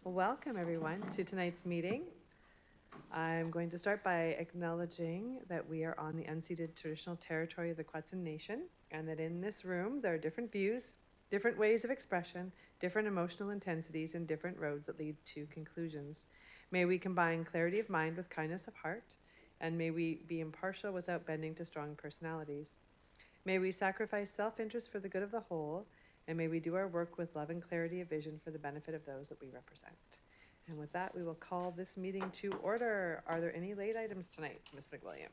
Welcome everyone to tonight's meeting. I'm going to start by acknowledging that we are on the unceded traditional territory of the Quetzal Nation, and that in this room there are different views, different ways of expression, different emotional intensities, and different roads that lead to conclusions. May we combine clarity of mind with kindness of heart, and may we be impartial without bending to strong personalities. May we sacrifice self-interest for the good of the whole, and may we do our work with love and clarity of vision for the benefit of those that we represent. And with that, we will call this meeting to order. Are there any late items tonight, Ms. McWilliam?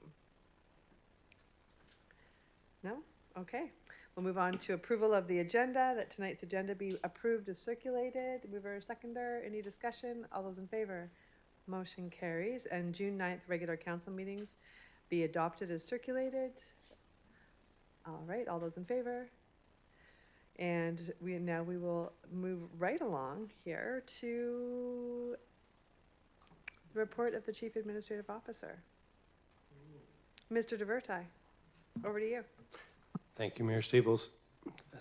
No? Okay. We'll move on to approval of the agenda, that tonight's agenda be approved as circulated. Mover, seconder, any discussion? All those in favor? Motion carries. And June 9th regular council meetings be adopted as circulated. All right, all those in favor? And we will move right along here to the report of the Chief Administrative Officer. Mr. DeVerti, over to you. Thank you, Mayor Staples.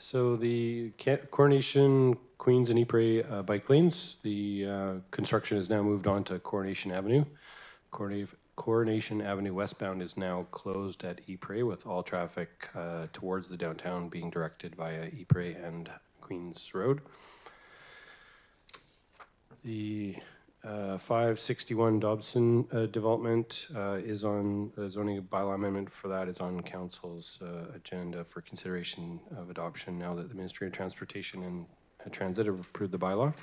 So the Coronation, Queens and Ypres bike lanes, the construction has now moved on to Coronation Avenue. Coronation Avenue westbound is now closed at Ypres, with all traffic towards the downtown being directed via Ypres and Queens Road. The 561 Dobson development is on the zoning bylaw amendment for that is on council's agenda for consideration of adoption now that the Ministry of Transportation and Transit have approved the bylaw.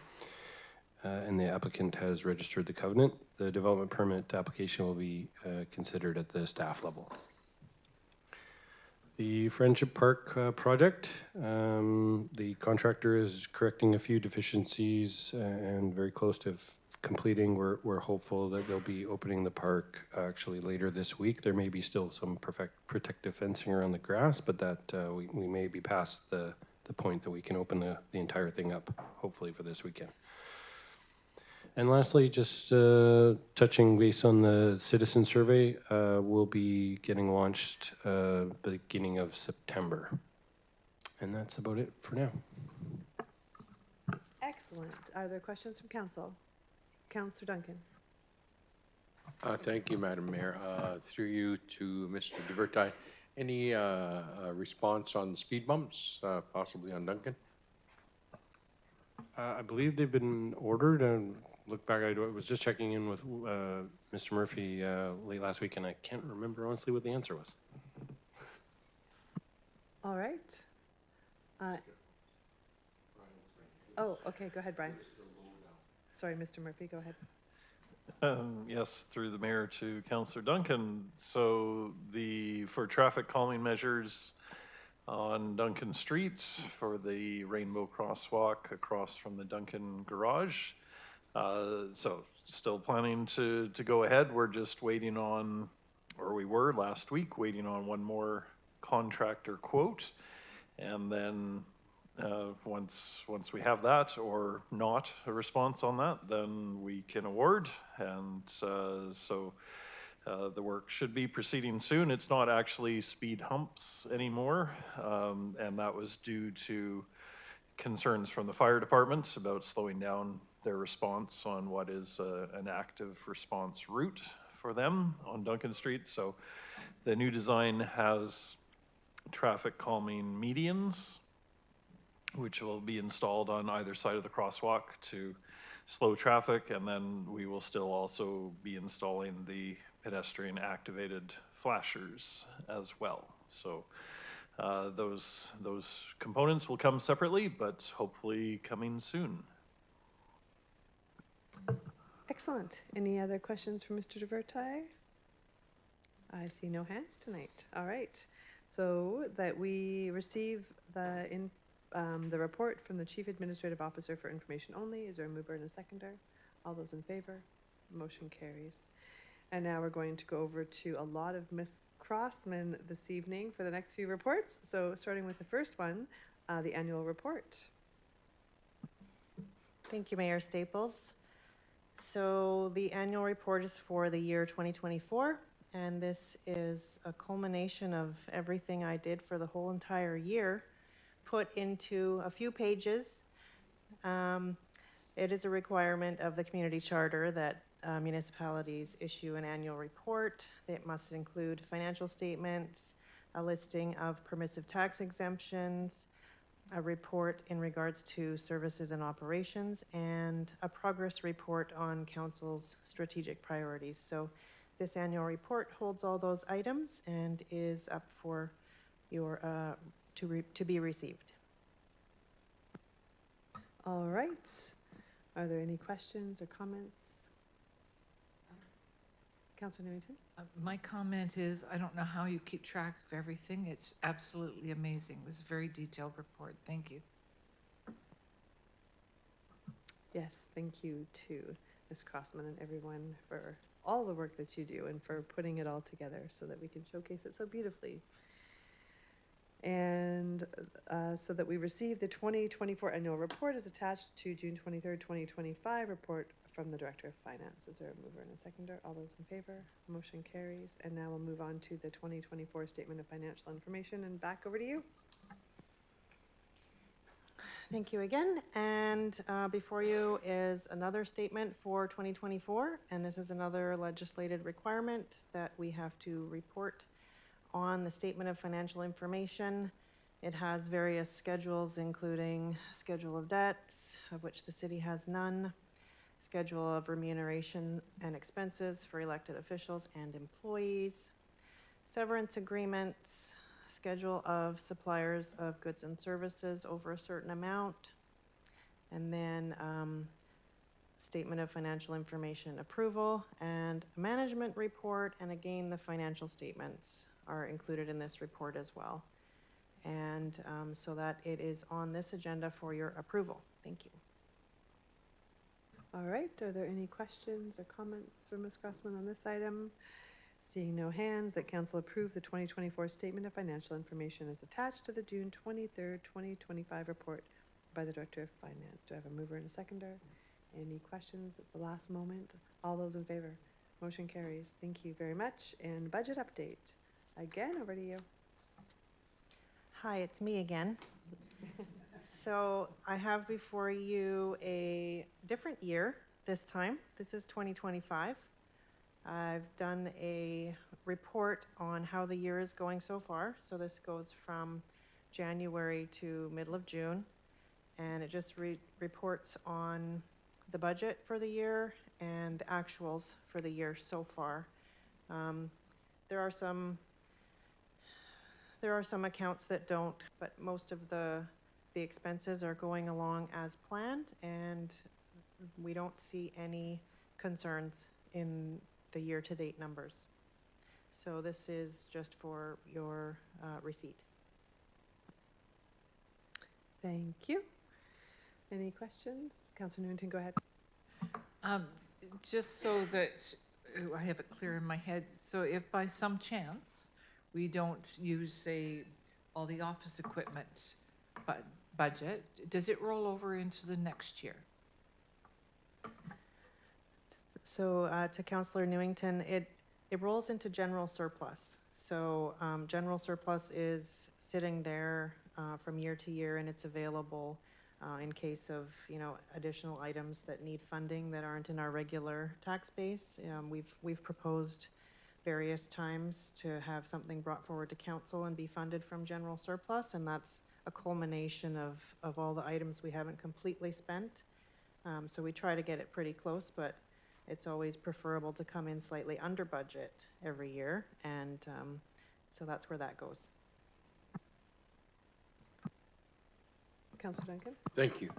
And the applicant has registered the covenant. The development permit application will be considered at the staff level. The Friendship Park project, the contractor is correcting a few deficiencies and very close to completing. We're hopeful that they'll be opening the park actually later this week. There may be still some protective fencing around the grass, but that we may be past the point that we can open the entire thing up, hopefully for this weekend. And lastly, just touching base on the citizen survey, will be getting launched beginning of September. And that's about it for now. Excellent. Are there questions from council? Councillor Duncan. Thank you, Madam Mayor. Through you to Mr. DeVerti, any response on speed bumps, possibly on Duncan? I believe they've been ordered, and look back, I was just checking in with Mr. Murphy late last week, and I can't remember honestly what the answer was. All right. Oh, okay, go ahead, Brian. Sorry, Mr. Murphy, go ahead. Yes, through the mayor to Councillor Duncan. So for traffic calming measures on Duncan Street for the Rainbow Crosswalk across from the Duncan Garage. So still planning to go ahead. We're just waiting on, or we were last week, waiting on one more contractor quote. And then once we have that or not a response on that, then we can award. And so the work should be proceeding soon. It's not actually speed humps anymore. And that was due to concerns from the fire department about slowing down their response on what is an active response route for them on Duncan Street. So the new design has traffic calming medians, which will be installed on either side of the crosswalk to slow traffic, and then we will still also be installing the pedestrian activated flashers as well. So those components will come separately, but hopefully coming soon. Excellent. Any other questions for Mr. DeVerti? I see no hands tonight. All right. So that we receive the report from the Chief Administrative Officer for information only. Is there a mover and a seconder? All those in favor? Motion carries. And now we're going to go over to a lot of Ms. Crossman this evening for the next few reports. So starting with the first one, the annual report. Thank you, Mayor Staples. So the annual report is for the year 2024, and this is a culmination of everything I did for the whole entire year, put into a few pages. It is a requirement of the community charter that municipalities issue an annual report. It must include financial statements, a listing of permissive tax exemptions, a report in regards to services and operations, and a progress report on council's strategic priorities. So this annual report holds all those items and is up for your, to be received. All right. Are there any questions or comments? Councillor Newington? My comment is, I don't know how you keep track of everything. It's absolutely amazing. It was a very detailed report. Thank you. Yes, thank you to Ms. Crossman and everyone for all the work that you do and for putting it all together so that we can showcase it so beautifully. And so that we receive the 2024 annual report is attached to June 23rd, 2025 report from the Director of Finance. Is there a mover and a seconder? All those in favor? Motion carries. And now we'll move on to the 2024 Statement of Financial Information, and back over to you. Thank you again. And before you is another statement for 2024, and this is another legislated requirement that we have to report on the Statement of Financial Information. It has various schedules, including schedule of debts, of which the city has none, schedule of remuneration and expenses for elected officials and employees, severance agreements, schedule of suppliers of goods and services over a certain amount, and then statement of financial information approval and a management report, and again, the financial statements are included in this report as well. And so that it is on this agenda for your approval. Thank you. All right, are there any questions or comments for Ms. Crossman on this item? Seeing no hands, that council approve the 2024 Statement of Financial Information as attached to the June 23rd, 2025 report by the Director of Finance. Do I have a mover and a seconder? Any questions at the last moment? All those in favor? Motion carries. Thank you very much. And budget update. Again, over to you. Hi, it's me again. So I have before you a different year this time. This is 2025. I've done a report on how the year is going so far. So this goes from January to middle of June, and it just reports on the budget for the year and the actuals for the year so far. There are some accounts that don't, but most of the expenses are going along as planned, and we don't see any concerns in the year-to-date numbers. So this is just for your receipt. Thank you. Any questions? Councillor Newington, go ahead. Just so that I have it clear in my head, so if by some chance we don't use, say, all the office equipment budget, does it roll over into the next year? So to Councillor Newington, it rolls into general surplus. So general surplus is sitting there from year to year, and it's available in case of, additional items that need funding that aren't in our regular tax base. We've proposed various times to have something brought forward to council and be funded from general surplus, and that's a culmination of all the items we haven't completely spent. So we try to get it pretty close, but it's always preferable to come in slightly under budget every year, and so that's where that goes. Councillor Duncan? Thank you.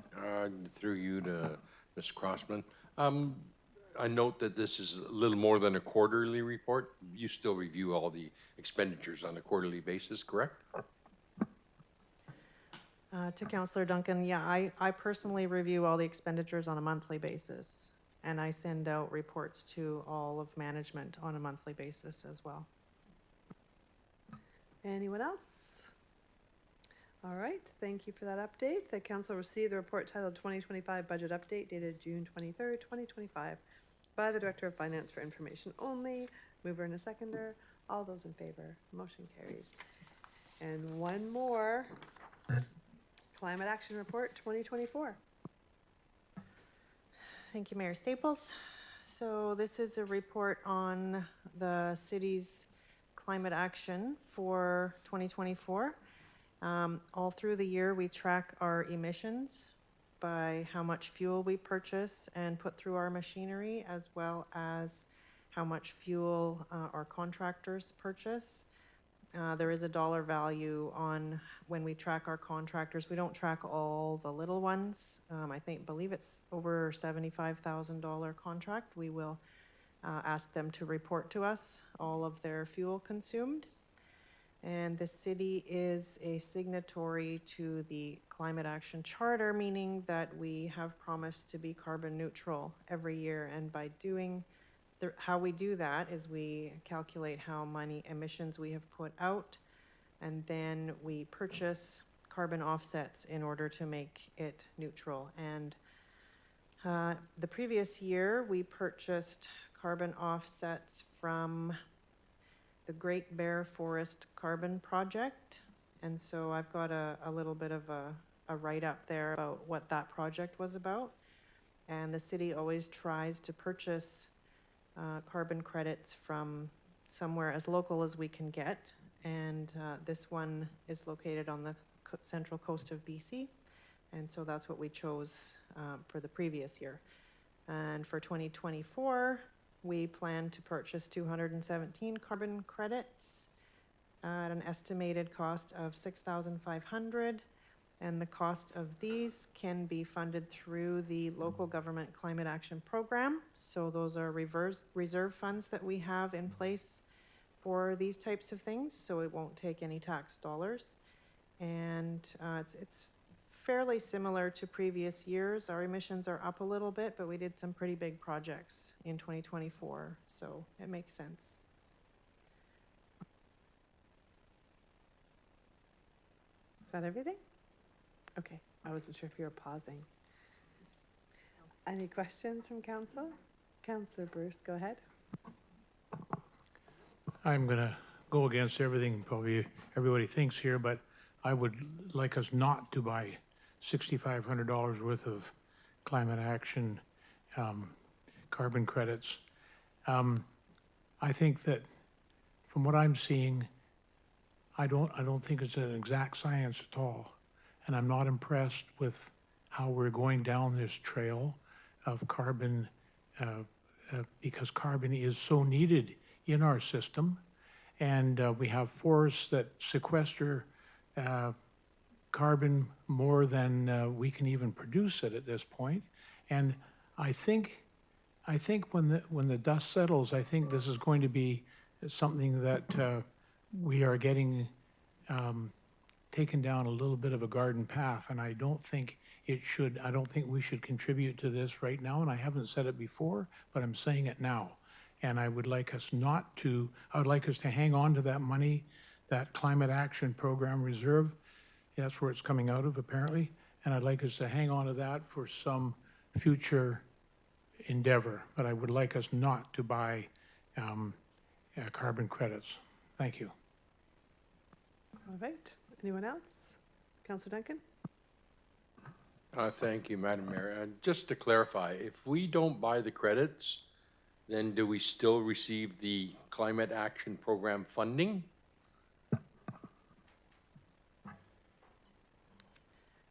Through you to Ms. Crossman. I note that this is a little more than a quarterly report. You still review all the expenditures on a quarterly basis, correct? To Councillor Duncan, yeah, I personally review all the expenditures on a monthly basis, and I send out reports to all of management on a monthly basis as well. Anyone else? All right, thank you for that update. The council received the report titled 2025 Budget Update dated June 23rd, 2025 by the Director of Finance for information only. Mover and a seconder. All those in favor. Motion carries. And one more. Climate Action Report 2024. Thank you, Mayor Staples. So this is a report on the city's climate action for 2024. All through the year, we track our emissions by how much fuel we purchase and put through our machinery, as well as how much fuel our contractors purchase. There is a dollar value on when we track our contractors. We don't track all the little ones. Believe it's over $75,000 contract. We will ask them to report to us all of their fuel consumed. And the city is a signatory to the Climate Action Charter, meaning that we have promised to be carbon neutral every year. And by doing how we do that is we calculate how many emissions we have put out, and then we purchase carbon offsets in order to make it neutral. And the previous year, we purchased carbon offsets from the Great Bear Forest Carbon Project. And so I've got a little bit of a write-up there about what that project was about. And the city always tries to purchase carbon credits from somewhere as local as we can get. And this one is located on the central coast of BC. And so that's what we chose for the previous year. And for 2024, we plan to purchase 217 carbon credits at an estimated cost of $6,500. And the cost of these can be funded through the local government climate action program. So those are reserve funds that we have in place for these types of things, so it won't take any tax dollars. And it's fairly similar to previous years. Our emissions are up a little bit, but we did some pretty big projects in 2024, so it makes sense. Is that everything? Okay, I wasn't sure if you were pausing. Any questions from council? Councillor Bruce, go ahead. I'm going to go against everything probably everybody thinks here, but I would like us not to buy $6,500 worth of climate action carbon credits. I think that from what I'm seeing, I don't think it's an exact science at all. And I'm not impressed with how we're going down this trail of carbon because carbon is so needed in our system. And we have forests that sequester carbon more than we can even produce it at this point. And I think when the dust settles, I think this is going to be something that we are getting taken down a little bit of a garden path, and I don't think we should contribute to this right now, and I haven't said it before, but I'm saying it now. And I would like us to hang on to that money, that climate action program reserve. That's where it's coming out of apparently. And I'd like us to hang on to that for some future endeavor, but I would like us not to buy carbon credits. Thank you. All right, anyone else? Councillor Duncan? Thank you, Madam Mayor. Just to clarify, if we don't buy the credits, then do we still receive the Climate Action Program funding?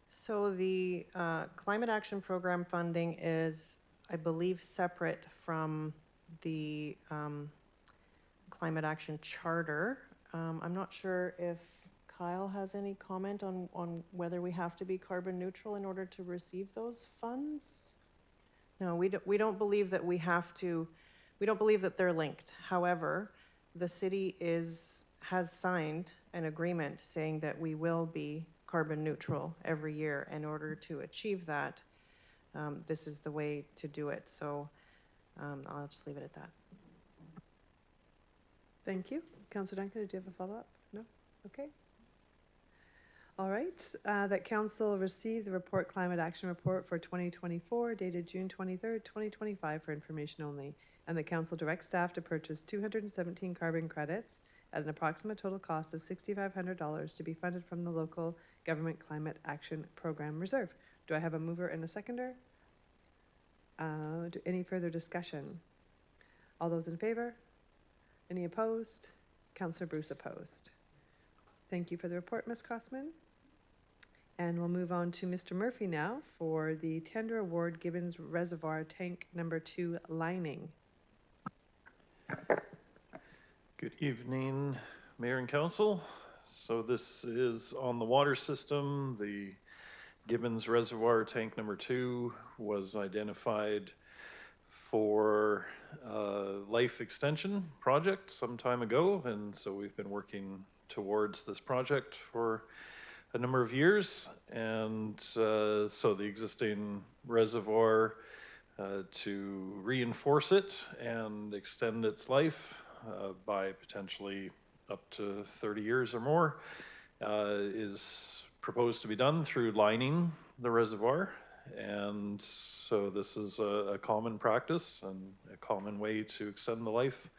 So the Climate Action Program funding is, I believe, separate from the Climate Action Charter. I'm not sure if Kyle has any comment on whether we have to be carbon neutral in order to receive those funds? No, we don't believe that we have to. We don't believe that they're linked. However, the city has signed an agreement saying that we will be carbon neutral every year. In order to achieve that, this is the way to do it. So I'll just leave it at that. Thank you. Councillor Duncan, do you have a follow-up? No? Okay. All right, that council received the report Climate Action Report for 2024 dated June 23rd, 2025 for information only, and the council directs staff to purchase 217 carbon credits at an approximate total cost of $6,500 to be funded from the local government climate action program reserve. Do I have a mover and a seconder? Any further discussion? All those in favor? Any opposed? Councillor Bruce opposed. Thank you for the report, Ms. Crossman. And we'll move on to Mr. Murphy now for the tender award Gibbins Reservoir Tank Number 2 lining. Good evening, Mayor and Council. So this is on the water system. The Gibbins Reservoir Tank Number 2 was identified for a life extension project some time ago, and so we've been working towards this project for a number of years. And so the existing reservoir, to reinforce it and extend its life by potentially up to 30 years or more, is proposed to be done through lining the reservoir. And so this is a common practice and a common way to extend the life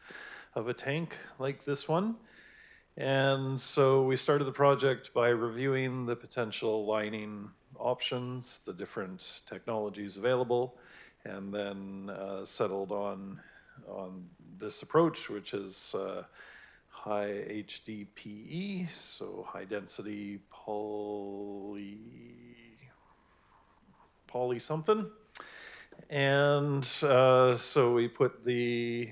of a tank like this one. And so we started the project by reviewing the potential lining options, the different technologies available, and then settled on this approach, which is high HDPE, so high density poly something. And so we put the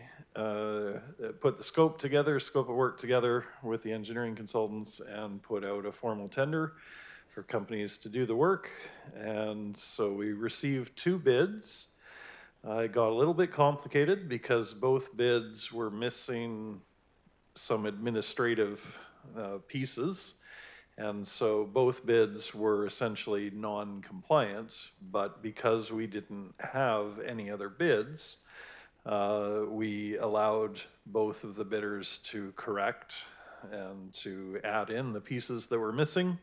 scope of work together with the engineering consultants and put out a formal tender for companies to do the work. And so we received 2 bids. It got a little bit complicated because both bids were missing some administrative pieces. And so both bids were essentially non-compliant, but because we didn't have any other bids, we allowed both of the bidders to correct and to add in the pieces that were missing.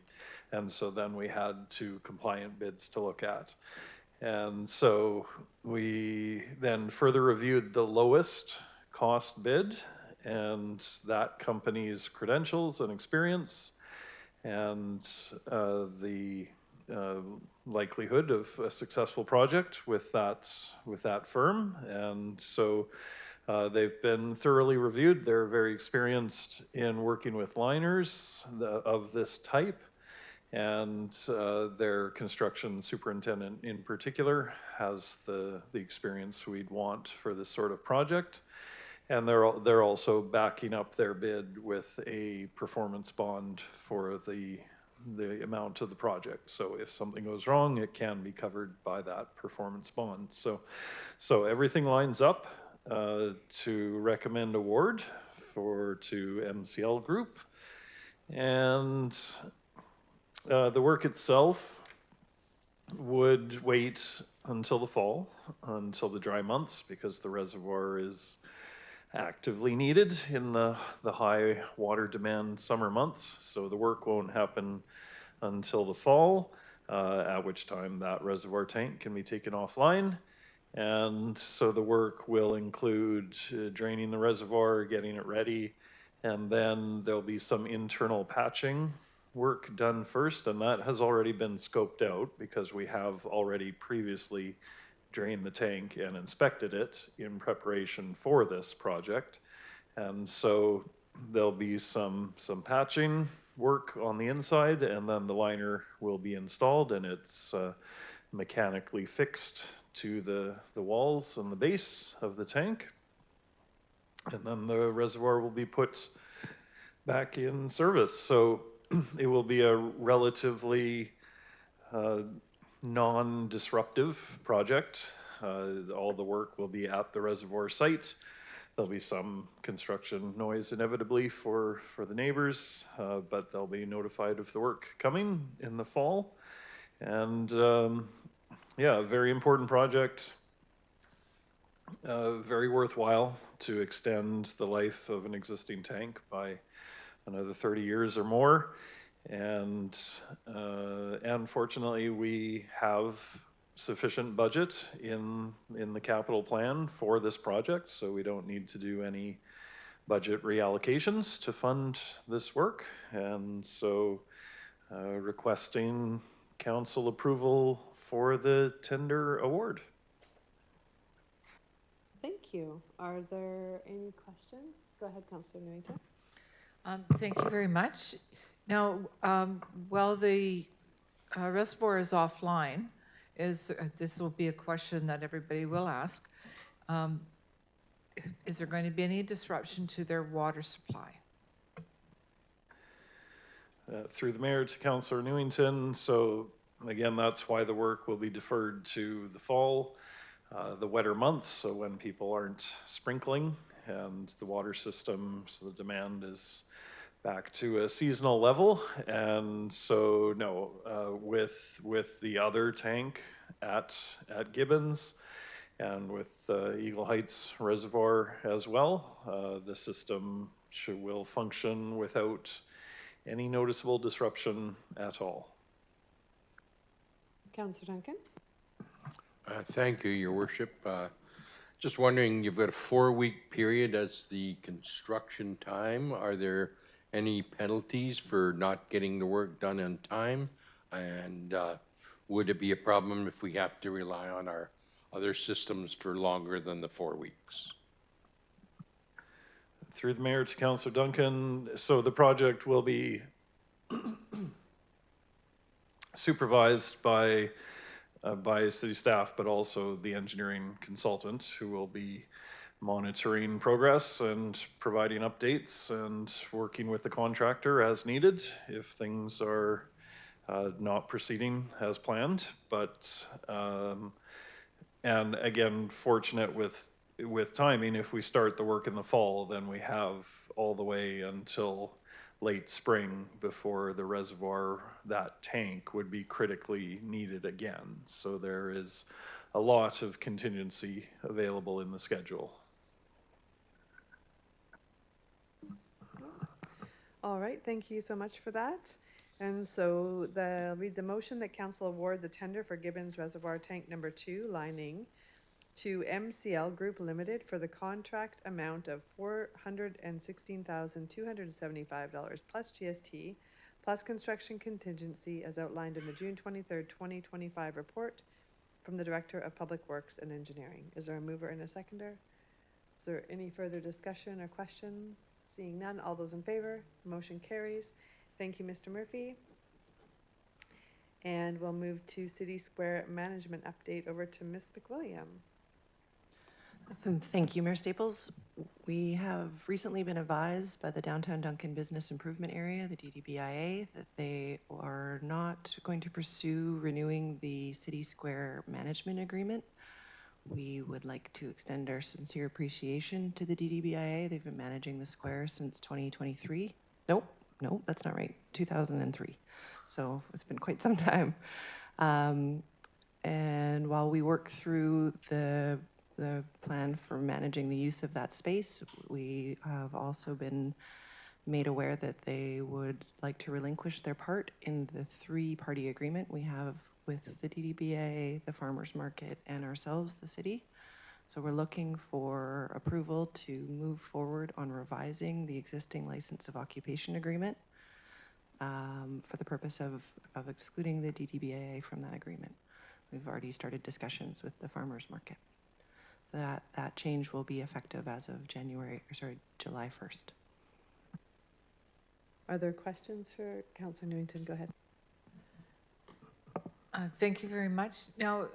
And so then we had 2 compliant bids to look at. And so we then further reviewed the lowest cost bid and that company's credentials and experience and the likelihood of a successful project with that firm. And so they've been thoroughly reviewed. They're very experienced in working with liners of this type. And their construction superintendent in particular has the experience we'd want for this sort of project. And they're also backing up their bid with a performance bond for the amount of the project. So if something goes wrong, it can be covered by that performance bond. So everything lines up to recommend award to MCL Group. And the work itself would wait until the fall, until the dry months, because the reservoir is actively needed in the high water demand summer months. So the work won't happen until the fall, at which time that reservoir tank can be taken offline. And so the work will include draining the reservoir, getting it ready, and then there'll be some internal patching work done first, and that has already been scoped out because we have already previously drained the tank and inspected it in preparation for this project. And so there'll be some patching work on the inside, and then the liner will be installed, and it's mechanically fixed to the walls and the base of the tank. And then the reservoir will be put back in service. So it will be a relatively non-disruptive project. All the work will be at the reservoir site. There'll be some construction noise inevitably for the neighbors, but they'll be notified of the work coming in the fall. And yeah, a very important project, very worthwhile to extend the life of an existing tank by another 30 years or more. And fortunately, we have sufficient budget in the capital plan for this project, so we don't need to do any budget reallocations to fund this work. And so requesting council approval for the tender award. Thank you. Are there any questions? Go ahead, Councillor Newington. Thank you very much. Now, while the reservoir is offline, this will be a question that everybody will ask. Is there going to be any disruption to their water supply? Through the mayor to Councillor Newington, so again, that's why the work will be deferred to the fall, the wetter months, so when people aren't sprinkling and the water system, so the demand is back to a seasonal level. And so no, with the other tank at Gibbins and with Eagle Heights Reservoir as well, the system will function without any noticeable disruption at all. Councillor Duncan? Thank you, Your Worship. Just wondering, you've got a 4-week period as the construction time. Are there any penalties for not getting the work done in time? And would it be a problem if we have to rely on our other systems for longer than the 4 weeks? Through the mayor to Councillor Duncan, so the project will be supervised by city staff, but also the engineering consultant who will be monitoring progress and providing updates and working with the contractor as needed if things are not proceeding as planned. But, and again, fortunate with timing, if we start the work in the fall, then we have all the way until late spring before the reservoir, that tank would be critically needed again. So there is a lot of contingency available in the schedule. All right, thank you so much for that. And so I'll read the motion that council award the tender for Gibbons Reservoir Tank Number 2 lining to MCL Group Limited for the contract amount of $416,275 plus GST plus construction contingency as outlined in the June 23rd, 2025 report from the Director of Public Works and Engineering. Is there a mover and a seconder? Is there any further discussion or questions? Seeing none, all those in favor, motion carries. Thank you, Mr. Murphy. And we'll move to City Square Management update over to Ms. McWilliam. Thank you, Mayor Staples. We have recently been advised by the Downtown Duncan Business Improvement Area, the DDBIA, that they are not going to pursue renewing the City Square Management Agreement. We would like to extend our sincere appreciation to the DDBIA. They've been managing the square since 2023. Nope, that's not right, 2003. So it's been quite some time. And while we work through the plan for managing the use of that space, we have also been made aware that they would like to relinquish their part in the 3-party agreement we have with the DDBA, the farmers market, and ourselves, the city. So we're looking for approval to move forward on revising the existing license of occupation agreement for the purpose of excluding the DDBA from that agreement. We've already started discussions with the farmers market. That change will be effective as of July 1st. Are there questions for Councillor Newington? Go ahead. Thank you very much. Now,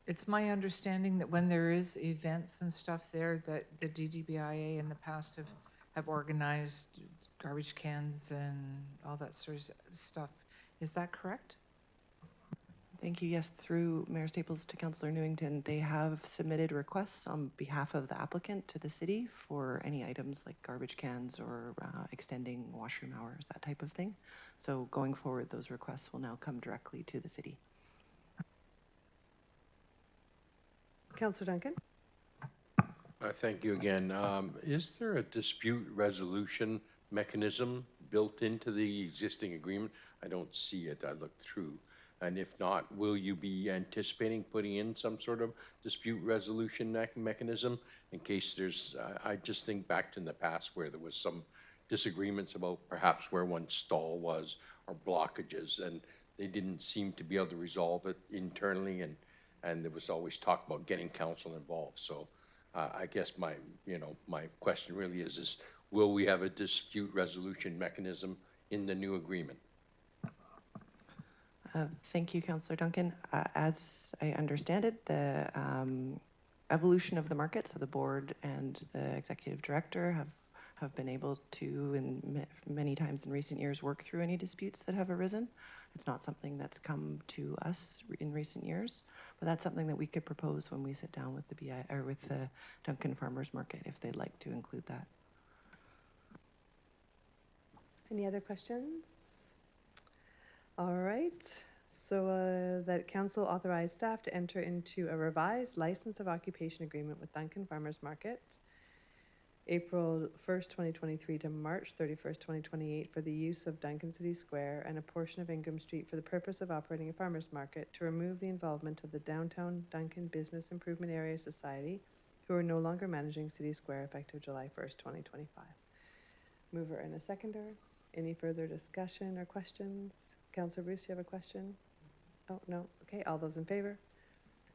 it's my understanding that when there is events and stuff there, that the DDBIA in the past have organized garbage cans and all that sort of stuff. Is that correct? Thank you. Yes, through Mayor Staples to Councillor Newington, they have submitted requests on behalf of the applicant to the city for any items like garbage cans or extending washroom hours, that type of thing. So going forward, those requests will now come directly to the city. Councillor Duncan? Thank you again. Is there a dispute resolution mechanism built into the existing agreement? I don't see it. I looked through. And if not, will you be anticipating putting in some sort of dispute resolution mechanism in case there's, I just think back to in the past where there was some disagreements about perhaps where one stall was or blockages, and they didn't seem to be able to resolve it internally, and and there was always talk about getting council involved. So I guess my question really is will we have a dispute resolution mechanism in the new agreement? Thank you, Councillor Duncan. As I understand it, the evolution of the market, so the board and the executive director have been able to, many times in recent years, work through any disputes that have arisen. It's not something that's come to us in recent years, but that's something that we could propose when we sit down with the BI or with the Duncan Farmers Market if they'd like to include that. Any other questions? All right, so that council authorized staff to enter into a revised license of occupation agreement with Duncan Farmers Market, April 1st, 2023 to March 31st, 2028 for the use of Duncan City Square and a portion of Ingham Street for the purpose of operating a farmers market to remove the involvement of the Downtown Duncan Business Improvement Area Society, who are no longer managing City Square effective July 1st, 2025. Mover and a seconder. Any further discussion or questions? Councillor Bruce, do you have a question? Oh, no. Okay, all those in favor?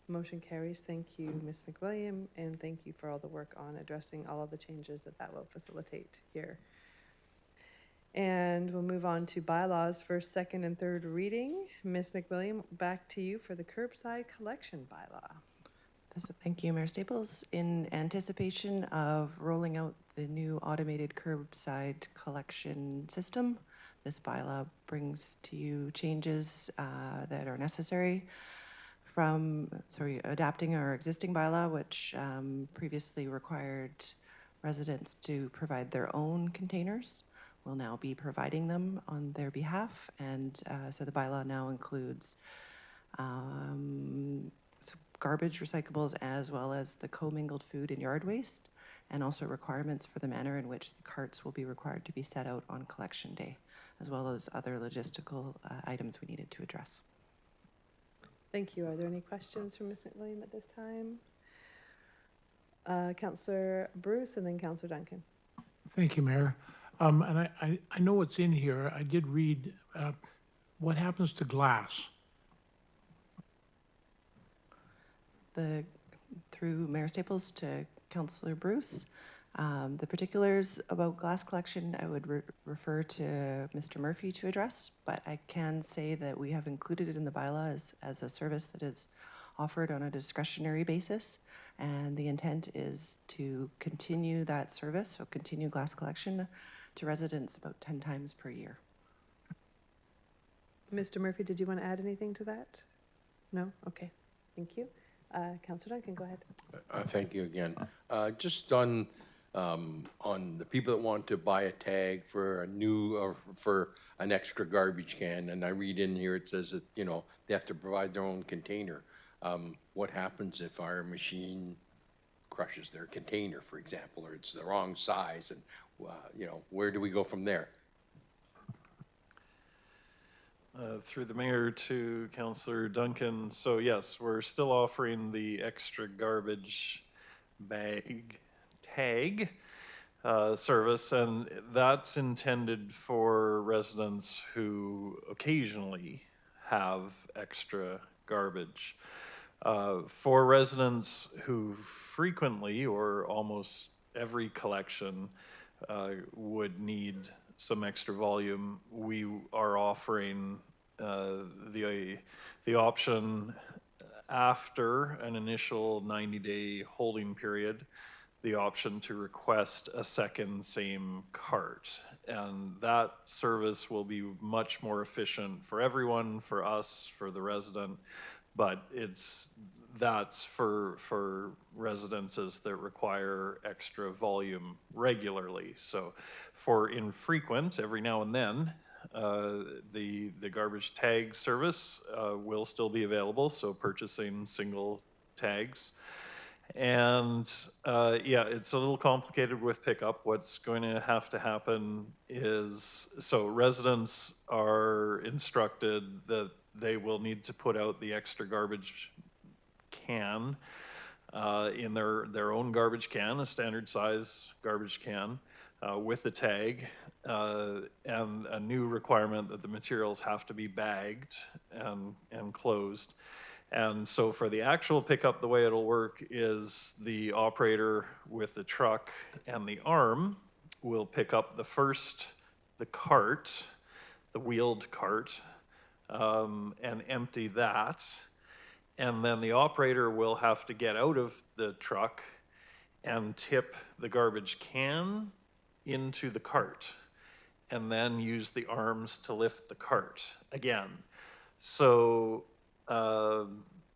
Motion carries. Thank you, Ms. McWilliam, and thank you for all the work on addressing all of the changes that will facilitate here. And we'll move on to bylaws, first, second, and third reading. Ms. McWilliam, back to you for the curbside collection bylaw. Thank you, Mayor Staples. In anticipation of rolling out the new automated curbside collection system, this bylaw brings to you changes that are necessary from, adapting our existing bylaw, which previously required residents to provide their own containers. We'll now be providing them on their behalf, and so the bylaw now includes garbage recyclables as well as the commingled food and yard waste, and also requirements for the manner in which the carts will be required to be set out on collection day, as well as other logistical items we needed to address. Thank you. Are there any questions from Ms. McWilliam at this time? Councillor Bruce and then Councillor Duncan. Thank you, Mayor. And I know what's in here. I did read what happens to glass. Through Mayor Staples to Councillor Bruce, the particulars about glass collection I would refer to Mr. Murphy to address, but I can say that we have included it in the bylaw as a service that is offered on a discretionary basis, and the intent is to continue that service, so continue glass collection to residents about 10 times per year. Mr. Murphy, did you want to add anything to that? No? Okay. Thank you. Councillor Duncan, go ahead. Thank you again. Just on the people that want to buy a tag for a new or for an extra garbage can, and I read in here it says that they have to provide their own container. What happens if our machine crushes their container, for example, or it's the wrong size, and where do we go from there? Through the mayor to Councillor Duncan. So yes, we're still offering the extra garbage bag tag service, and that's intended for residents who occasionally have extra garbage. For residents who frequently or almost every collection would need some extra volume, we are offering the option after an initial 90-day holding period, the option to request a second same cart. And that service will be much more efficient for everyone, for us, for the resident, but that's for residences that require extra volume regularly. So for infrequent, every now and then, the garbage tag service will still be available, so purchasing single tags. And yeah, it's a little complicated with pickup. What's going to happen is, so residents are instructed that they will need to put out the extra garbage can in their own garbage can, a standard size garbage can, with the tag, and a new requirement that the materials have to be bagged and closed. And so for the actual pickup, the way it'll work is the operator with the truck and the arm will pick up the cart, the wheeled cart, and empty that. And then the operator will have to get out of the truck and tip the garbage can into the cart, and then use the arms to lift the cart again. So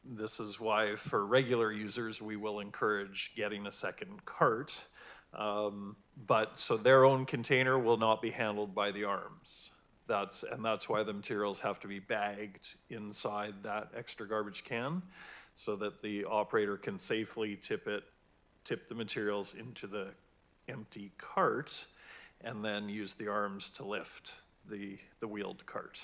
this is why for regular users, we will encourage getting a second cart. But so their own container will not be handled by the arms. That's why the materials have to be bagged inside that extra garbage can so that the operator can safely tip the materials into the empty cart and then use the arms to lift the wheeled cart.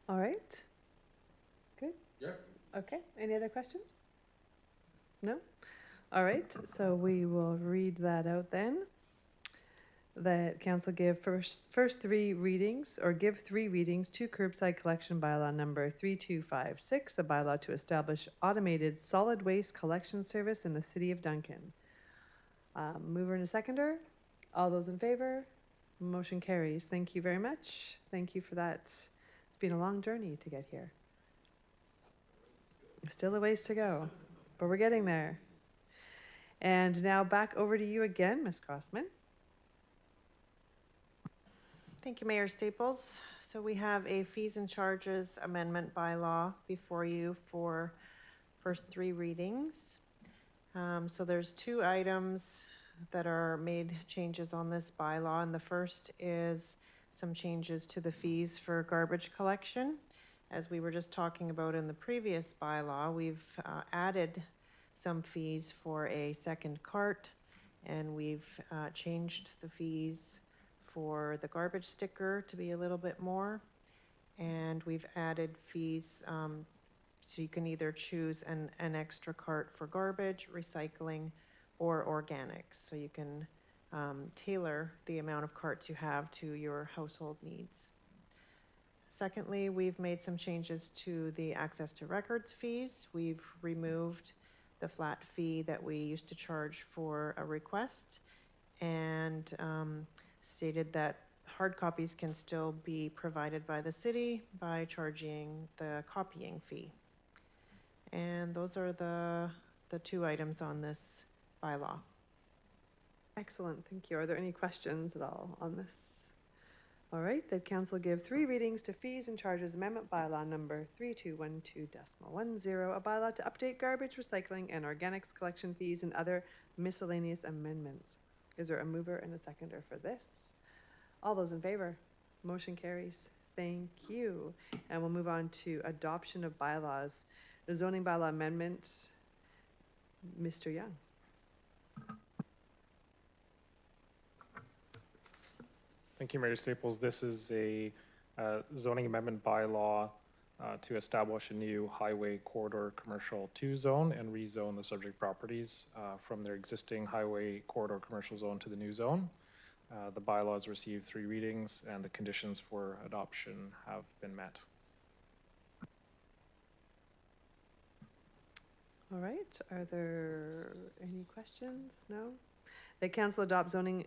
All right. Good? Yeah. Okay, any other questions? No? All right, so we will read that out then. That council give first three readings, or give three readings to curbside collection bylaw number 3256, a bylaw to establish automated solid waste collection service in the city of Duncan. Mover and a seconder. All those in favor? Motion carries. Thank you very much. Thank you for that. It's been a long journey to get here. Still a ways to go, but we're getting there. And now back over to you again, Ms. Crossman. Thank you, Mayor Staples. So we have a fees and charges amendment bylaw before you for first three readings. So there's two items that are made changes on this bylaw, and the first is some changes to the fees for garbage collection. As we were just talking about in the previous bylaw, we've added some fees for a second cart, and we've changed the fees for the garbage sticker to be a little bit more. And we've added fees, so you can either choose an extra cart for garbage, recycling, or organics. So you can tailor the amount of carts you have to your household needs. Secondly, we've made some changes to the access to records fees. We've removed the flat fee that we used to charge for a request, and stated that hard copies can still be provided by the city by charging the copying fee. And those are the two items on this bylaw. Excellent, thank you. Are there any questions at all on this? All right, the council give three readings to fees and charges amendment bylaw number 3212.10, a bylaw to update garbage, recycling, and organics collection fees and other miscellaneous amendments. Is there a mover and a seconder for this? All those in favor? Motion carries. Thank you. And we'll move on to adoption of bylaws. The zoning bylaw amendments, Mr. Young. Thank you, Mayor Staples. This is a zoning amendment bylaw to establish a new highway corridor commercial 2 zone and rezone the subject properties from their existing highway corridor commercial zone to the new zone. The bylaws received 3 readings and the conditions for adoption have been met. All right, are there any questions? No? The council adopt zoning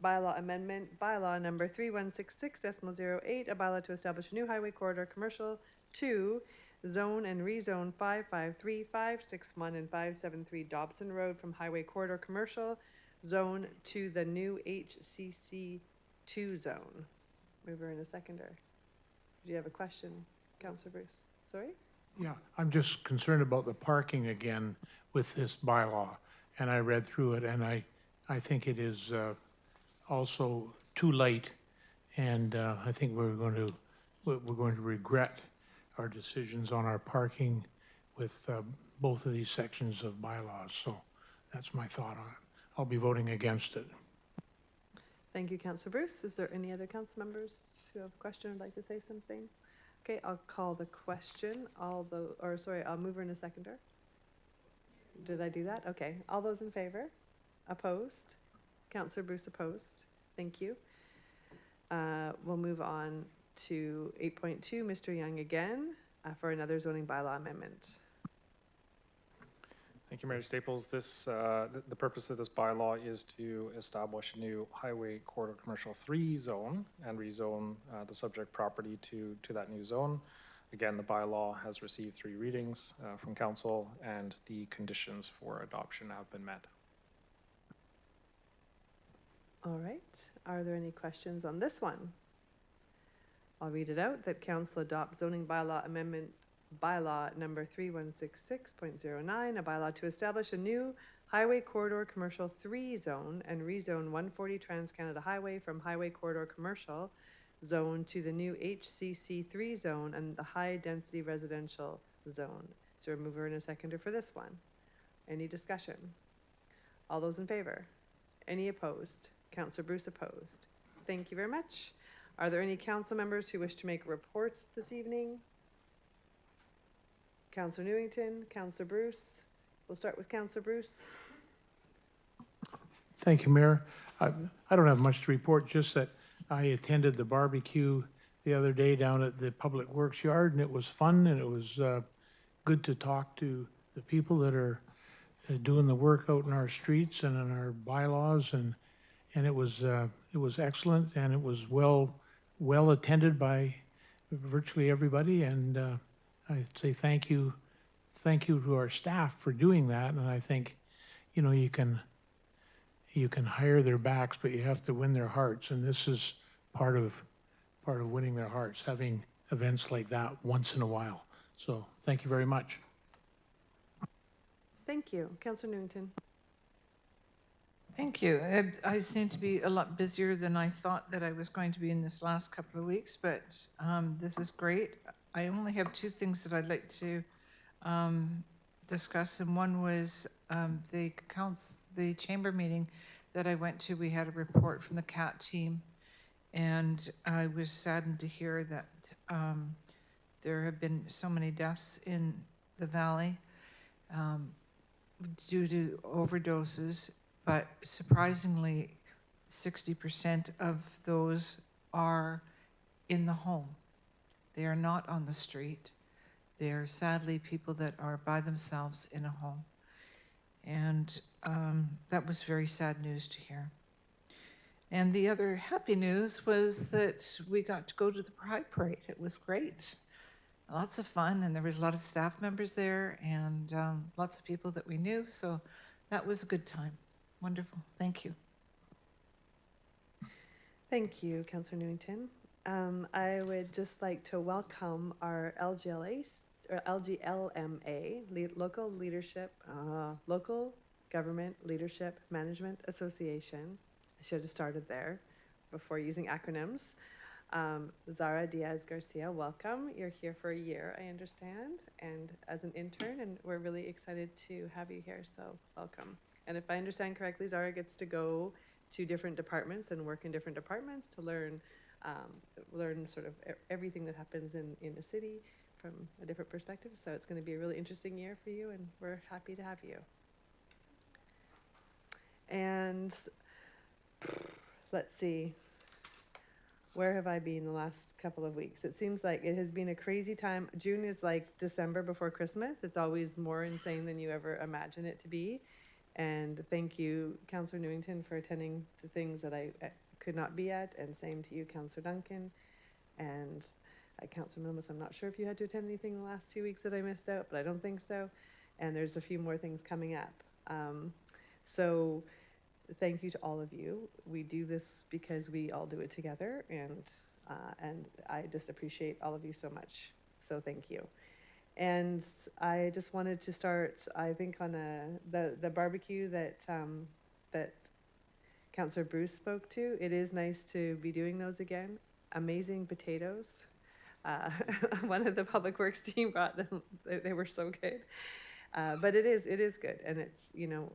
bylaw amendment, bylaw number 3166.08, a bylaw to establish a new highway corridor commercial 2, zone and rezone 553, 561, and 573 Dobson Road from highway corridor commercial zone to the new HCC 2 zone. Mover and a seconder. Do you have a question, Councillor Bruce? Sorry? Yeah, I'm just concerned about the parking again with this bylaw. And I read through it, and I think it is also too light. And I think we're going to regret our decisions on our parking with both of these sections of bylaws. So that's my thought on it. I'll be voting against it. Thank you, Councillor Bruce. Is there any other council members who have a question or would like to say something? Okay, I'll call the question. I'll mover and a seconder. Did I do that? Okay. All those in favor? Opposed? Councillor Bruce opposed. Thank you. We'll move on to 8.2, Mr. Young again, for another zoning bylaw amendment. Thank you, Mayor Staples. This, the purpose of this bylaw is to establish a new Highway Corridor Commercial 3 zone and rezone the subject property to that new zone. Again, the bylaw has received 3 readings from council, and the conditions for adoption have been met. All right, are there any questions on this one? I'll read it out, that council adopt zoning bylaw amendment bylaw number 3166.09, a bylaw to establish a new Highway Corridor Commercial 3 zone and rezone 140 Trans-Canada Highway from Highway Corridor Commercial Zone to the new HCC 3 zone and the High Density Residential Zone. Is there a mover and a seconder for this one? Any discussion? All those in favor? Any opposed? Councillor Bruce opposed. Thank you very much. Are there any council members who wish to make reports this evening? Councillor Newington, Councillor Bruce. We'll start with Councillor Bruce. Thank you, Mayor. I don't have much to report, just that I attended the barbecue the other day down at the Public Works Yard, and it was fun, and it was good to talk to the people that are doing the work out in our streets and in our bylaws, and it was excellent, and it was well attended by virtually everybody, and I say thank you to our staff for doing that, and I think, you know, you can hire their backs, but you have to win their hearts, and this is part of winning their hearts, having events like that once in a while. So thank you very much. Thank you. Councillor Newington. Thank you. I seem to be a lot busier than I thought that I was going to be in this last couple of weeks, but this is great. I only have 2 things that I'd like to discuss, and one was the chamber meeting that I went to. We had a report from the CAT team, and I was saddened to hear that there have been so many deaths in the valley due to overdoses, but surprisingly, 60% of those are in the home. They are not on the street. They are sadly people that are by themselves in a home. And that was very sad news to hear. And the other happy news was that we got to go to the Pride Parade. It was great. Lots of fun, and there was a lot of staff members there, and lots of people that we knew, so that was a good time. Wonderful. Thank you. Thank you, Councillor Newington. I would just like to welcome our LGLMA, Local Government Leadership Management Association. I should have started there before using acronyms. Zara Diaz Garcia, welcome. You're here for a year, I understand, and as an intern, and we're really excited to have you here, so welcome. And if I understand correctly, Zara gets to go to different departments and work in different departments to learn sort of everything that happens in a city from a different perspective. So it's going to be a really interesting year for you, and we're happy to have you. And let's see, where have I been the last couple of weeks? It seems like it has been a crazy time. June is like December before Christmas. It's always more insane than you ever imagine it to be. And thank you, Councillor Newington, for attending to things that I could not be at, and same to you, Councillor Duncan. And Councillor Milmus, I'm not sure if you had to attend anything the last 2 weeks that I missed out, but I don't think so. And there's a few more things coming up. So thank you to all of you. We do this because we all do it together, and I just appreciate all of you so much. So thank you. And I just wanted to start, I think, on the barbecue that Councillor Bruce spoke to. It is nice to be doing those again. Amazing potatoes. One of the Public Works team brought them. They were so good. But it is good, and it's, you know,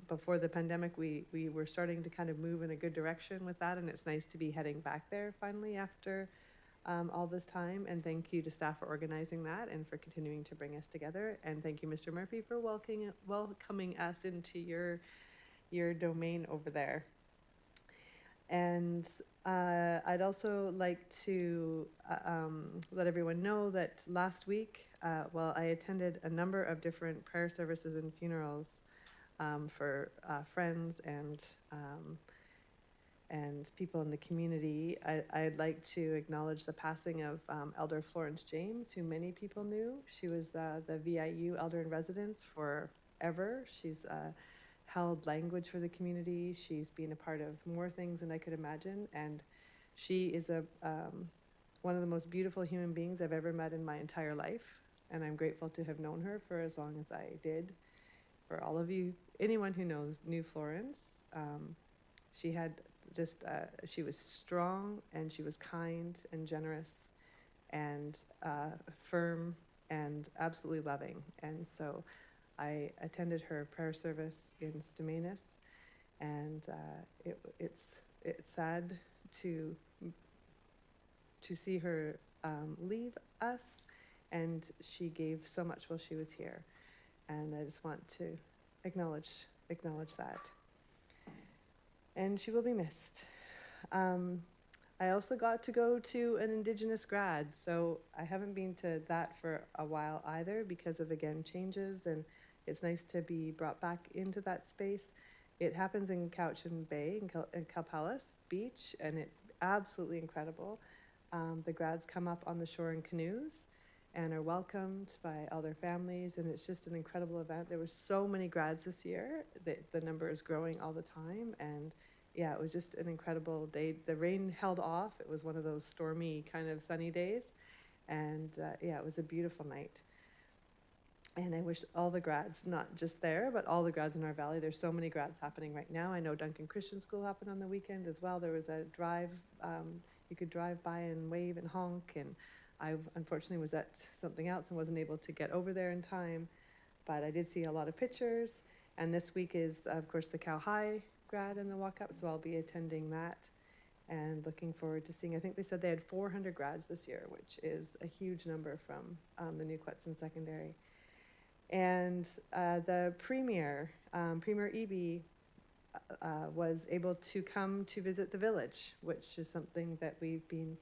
before the pandemic, we were starting to kind of move in a good direction with that, and it's nice to be heading back there finally after all this time. And thank you to staff for organizing that and for continuing to bring us together. And thank you, Mr. Murphy, for welcoming us into your domain over there. And I'd also like to let everyone know that last week, I attended a number of different prayer services and funerals for friends and people in the community. I'd like to acknowledge the passing of Elder Florence James, who many people knew. She was the VIU Elder in Residence forever. She's held language for the community. She's been a part of more things than I could imagine. And she is one of the most beautiful human beings I've ever met in my entire life. And I'm grateful to have known her for as long as I did. For all of you, anyone who knew Florence, she had just, she was strong and she was kind and generous and firm and absolutely loving. And so I attended her prayer service in Stamanis, and it's sad to see her leave us, and she gave so much while she was here, and I just want to acknowledge that. And she will be missed. I also got to go to an Indigenous grad, so I haven't been to that for a while either because of, again, changes, and it's nice to be brought back into that space. It happens in Cowichan Bay, in Calpallas Beach, and it's absolutely incredible. The grads come up on the shore in canoes and are welcomed by all their families, and it's just an incredible event. There were so many grads this year that the number is growing all the time, and yeah, it was just an incredible day. The rain held off. It was one of those stormy kind of sunny days, and yeah, it was a beautiful night. And I wish all the grads, not just there, but all the grads in our valley, there's so many grads happening right now. I know Duncan Christian School happened on the weekend as well. There was a drive, you could drive by and wave and honk, and I unfortunately was at something else and wasn't able to get over there in time, but I did see a lot of pictures. And this week is, of course, the Cow High grad and the walk up, so I'll be attending that and looking forward to seeing. I think they said they had 400 grads this year, which is a huge number from the New Quetzin Secondary. And the Premier, Premier Eby, was able to come to visit the village, which is something that we've been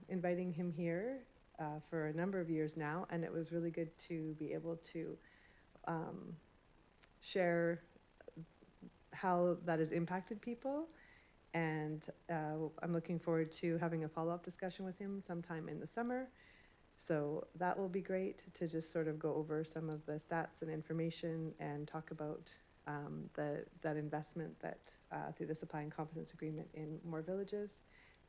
inviting him here for a number of years now, and it was really good to be able to share how that has impacted people. And I'm looking forward to having a follow-up discussion with him sometime in the summer. So that will be great to just sort of go over some of the stats and information and talk about that investment that through the supply and competence agreement in more villages.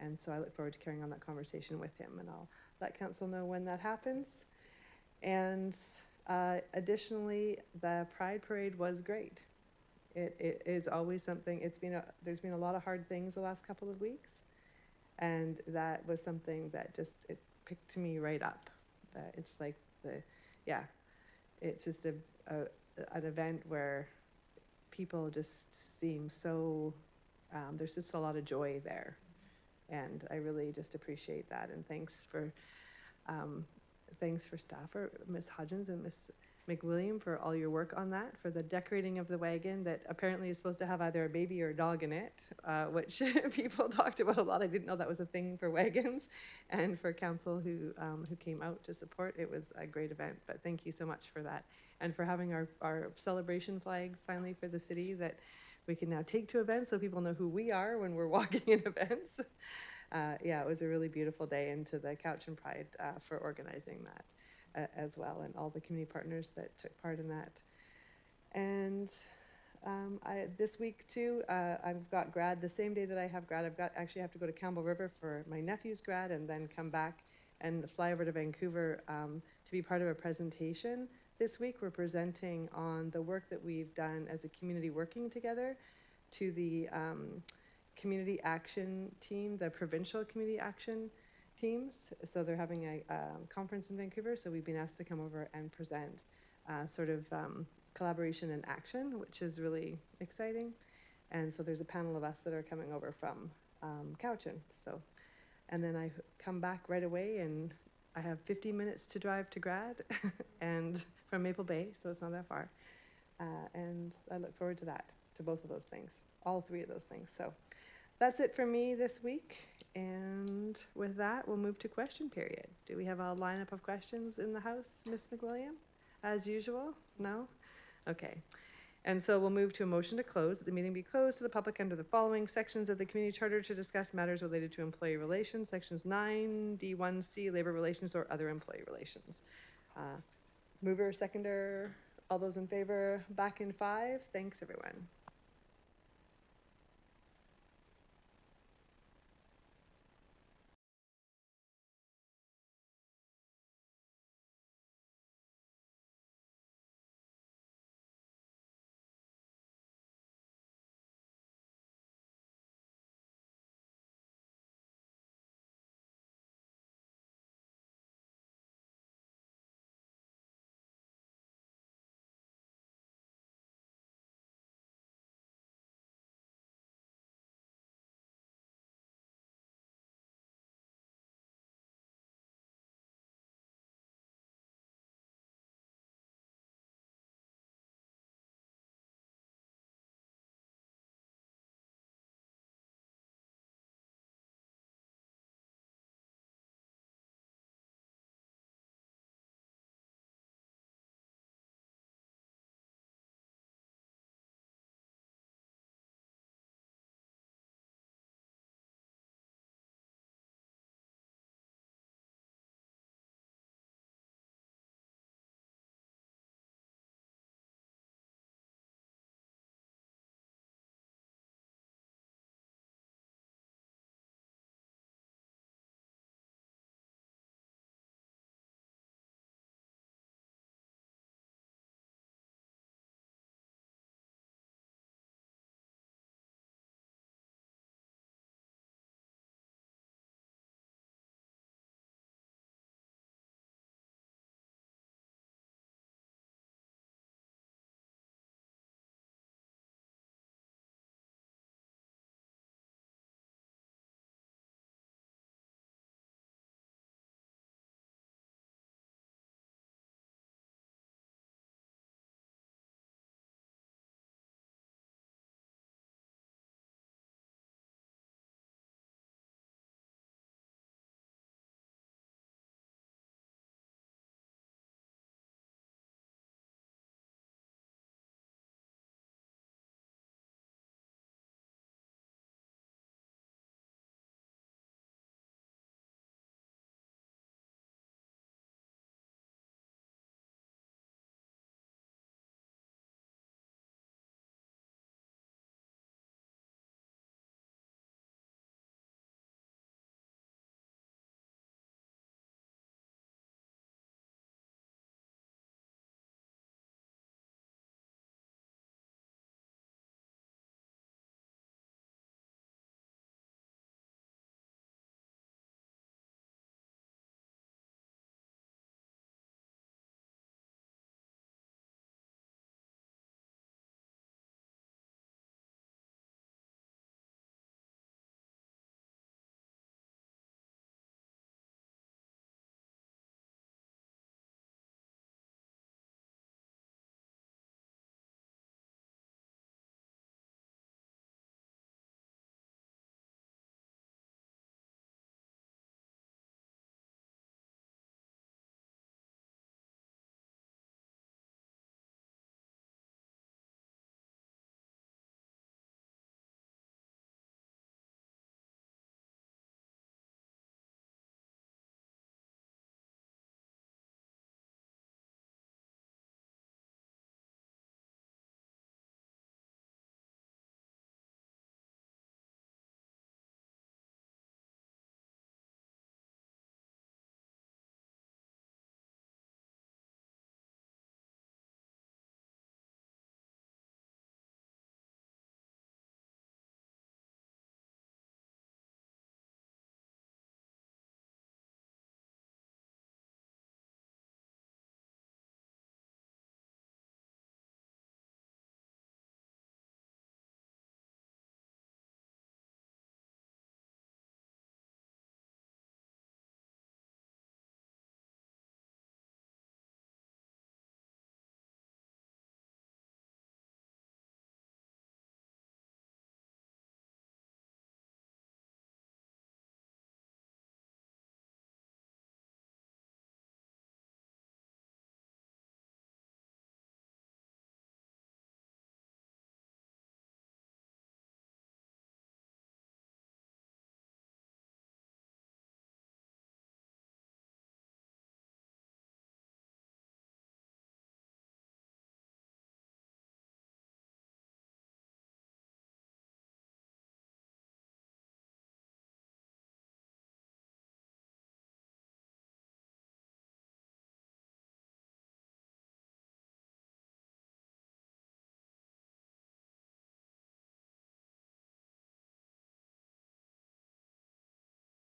And so I look forward to carrying on that conversation with him, and I'll let council know when that happens. And additionally, the Pride Parade was great. It is always something. There's been a lot of hard things the last couple of weeks, and that was something that just it picked me right up. It's like it's just an event where people just seem so. There's just a lot of joy there, and I really just appreciate that. And thanks for staff, or Ms. Hodgins and Ms. McWilliam, for all your work on that, for the decorating of the wagon that apparently is supposed to have either a baby or a dog in it, which people talked about a lot. I didn't know that was a thing for wagons, and for council who came out to support. It was a great event, but thank you so much for that, and for having our celebration flags finally for the city that we can now take to events so people know who we are when we're walking in events. Yeah, it was a really beautiful day, and to the Cowichan Pride for organizing that as well, and all the community partners that took part in that. And this week too, I've got grad the same day that I have grad. Actually have to go to Campbell River for my nephew's grad, and then come back and fly over to Vancouver to be part of a presentation. This week we're presenting on the work that we've done as a community working together to the community action team, the provincial community action teams. So they're having a conference in Vancouver, so we've been asked to come over and present sort of collaboration and action, which is really exciting. And so there's a panel of us that are coming over from Cowichan. So, and then I come back right away, and I have 50 minutes to drive to grad and from Maple Bay, so it's not that far. And I look forward to that, to both of those things, all three of those things. So That's it for me this week. And with that, we'll move to question period. Do we have a lineup of questions in the house, Ms. McWilliam? As usual? No? Okay. And so we'll move to a motion to close, that the meeting be closed to the public under the following sections of the community charter to discuss matters related to employee relations, sections 9D1C, labor relations or other employee relations. Mover, seconder, all those in favor, back in 5. Thanks, everyone.